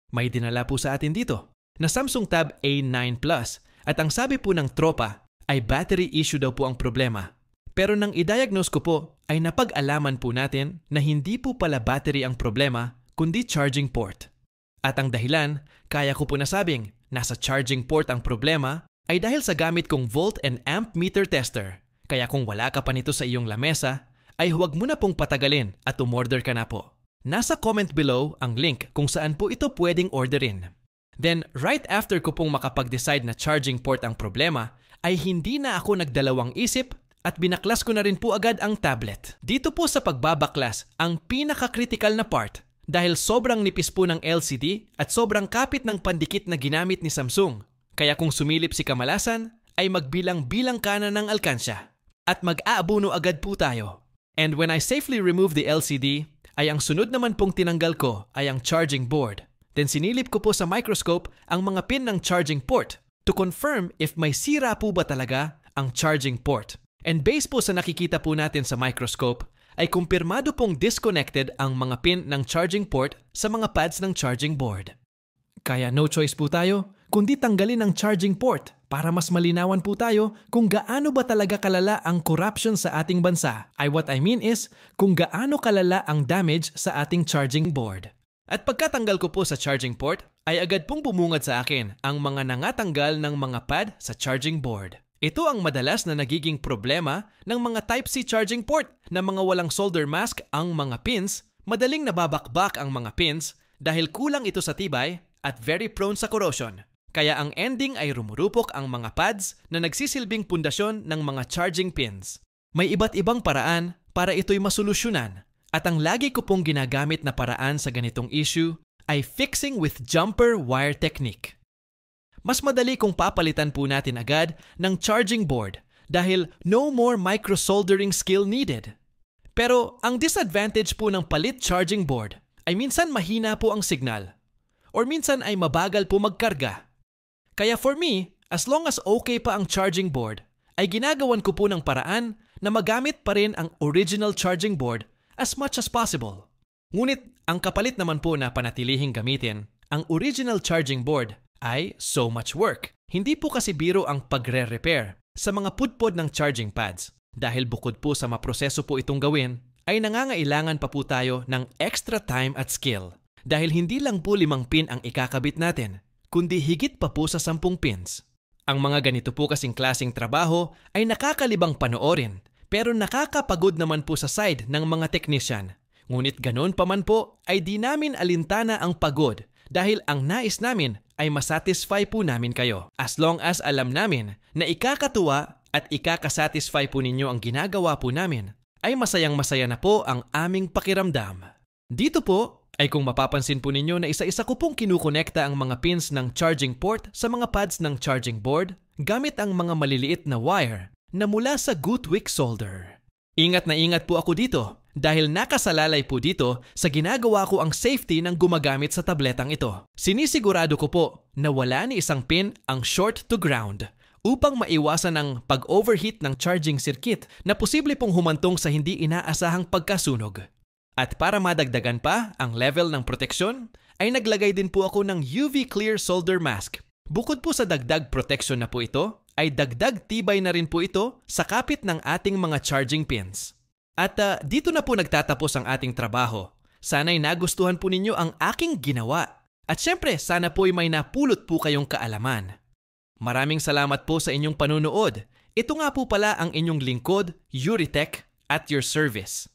May dinala po sa atin dito na Samsung Tab A9 Plus at ang sabi po ng tropa ay battery issue daw po ang problema. Pero nang i-diagnose ko po ay napag-alaman po natin na hindi po pala battery ang problema kundi charging port. At ang dahilan, kaya ko po nasabing nasa charging port ang problema ay dahil sa gamit kong volt and amp meter tester. Kaya kung wala ka pa nito sa iyong lamesa, ay huwag mo na pong patagalin at umorder ka na po. Nasa comment below ang link kung saan po ito pwedeng orderin. Then, right after ko pong makapag-decide na charging port ang problema, ay hindi na ako nagdalawang isip at binaklas ko na rin po agad ang tablet. Dito po sa pagbabaklas ang pinaka-critical na part dahil sobrang nipis po ng LCD at sobrang kapit ng pandikit na ginamit ni Samsung. Kaya kung sumilip si kamalasan, ay magbilang-bilang ka na ng alkansya at mag-aabuno agad po tayo. And when I safely remove the LCD, ay ang sunod naman pong tinanggal ko ay ang charging board. Then sinilip ko po sa microscope ang mga pin ng charging port to confirm if may sira po ba talaga ang charging port. And based po sa nakikita po natin sa microscope, ay kumpirmado pong disconnected ang mga pin ng charging port sa mga pads ng charging board. Kaya no choice po tayo kundi tanggalin ang charging port para mas malinawan po tayo kung gaano ba talaga kalala ang corruption sa ating bansa. What I mean is kung gaano kalala ang damage sa ating charging board. At pagkatanggal ko po sa charging port, ay agad pong bumungad sa akin ang mga nangatanggal ng mga pad sa charging board. Ito ang madalas na nagiging problema ng mga Type-C charging port na mga walang solder mask ang mga pins, madaling nababakbak ang mga pins dahil kulang ito sa tibay at very prone sa corrosion. Kaya ang ending ay rumurupok ang mga pads na nagsisilbing pundasyon ng mga charging pins. May iba't ibang paraan para ito'y masolusyonan at ang lagi ko pong ginagamit na paraan sa ganitong issue ay fixing with jumper wire technique. Mas madali kung papalitan po natin agad ng charging board dahil no more micro-soldering skill needed. Pero ang disadvantage po ng palit charging board ay minsan mahina po ang signal or minsan ay mabagal po magkarga. Kaya for me, as long as okay pa ang charging board, ay ginagawan ko po ng paraan na magamit pa rin ang original charging board as much as possible. Ngunit ang kapalit naman po na panatilihing gamitin, ang original charging board ay so much work. Hindi po kasi biro ang pagre-repair sa mga pudpod ng charging pads. Dahil bukod po sa maproseso po itong gawin, ay nangangailangan pa po tayo ng extra time at skill. Dahil hindi lang po 5 pin ang ikakabit natin, kundi higit pa po sa 10 pins. Ang mga ganito po kasing klaseng trabaho ay nakakalibang panoorin, pero nakakapagod naman po sa side ng mga technician. Ngunit ganoon pa man po ay di namin alintana ang pagod dahil ang nais namin ay masatisfy po namin kayo. As long as alam namin na ikakatuwa at ikakasatisfy po ninyo ang ginagawa po namin, ay masayang-masaya na po ang aming pakiramdam. Dito po ay kung mapapansin po ninyo na isa-isa ko pong kinukonekta ang mga pins ng charging port sa mga pads ng charging board gamit ang mga maliliit na wire na mula sa Guthwick solder. Ingat na ingat po ako dito dahil nakasalalay po dito sa ginagawa ko ang safety ng gumagamit sa tabletang ito. Sinisigurado ko po na wala ni isang pin ang short to ground upang maiwasan ang pag-overheat ng charging circuit na posible pong humantong sa hindi inaasahang pagkasunog. At para madagdagan pa ang level ng proteksyon, ay naglagay din po ako ng UV Clear Solder Mask. Bukod po sa dagdag proteksyon na po ito, ay dagdag tibay na rin po ito sa kapit ng ating mga charging pins. At dito na po nagtatapos ang ating trabaho. Sana'y nagustuhan po ninyo ang aking ginawa. At syempre, sana po'y may napulot po kayong kaalaman. Maraming salamat po sa inyong panunood. Ito nga po pala ang inyong lingkod, Yuritech, at your service.